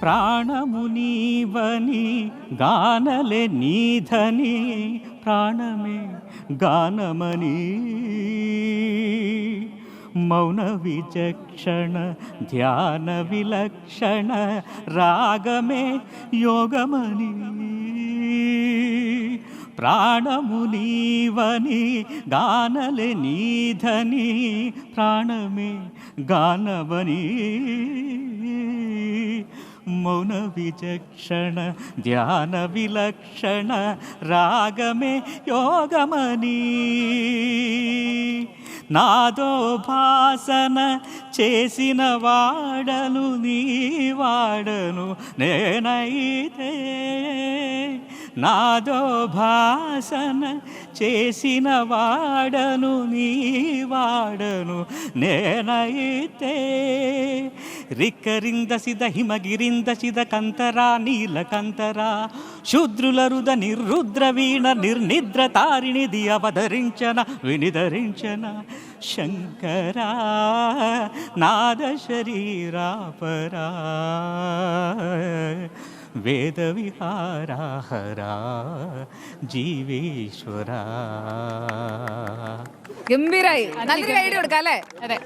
ప్రాణము నీవని గానలే నీధని ప్రాణమే గానమని మౌన విచక్షణ ధ్యాన విలక్షణ రాగమే యోగమని ప్రాణము నీవని గానలే నీధని ప్రాణమే గానమని మౌన విచక్షణ ధ్యాన విలక్షణ రాగమే యోగమని నాదో భాసన చేసిన వాడను నీ వాడను నేనైతే నాదో భాసన చేసిన వాడను నీ వాడను నేనైతే రిక్కరిందసిద హిమగిరిందసిద కంతరా నీలకంతరా శూద్రులరుద నిర్రుద్ర వీణ నిర్నిద్ర తారిణిది అవధరించన వినిధరించన శంకరా నాద శరీరాపరా వేద విహారహరా ജീവേശ്വര ഗംഭീരായി നല്ലൊരു ഐഡിയ കൊടുക്കാം അല്ലേ? അതെ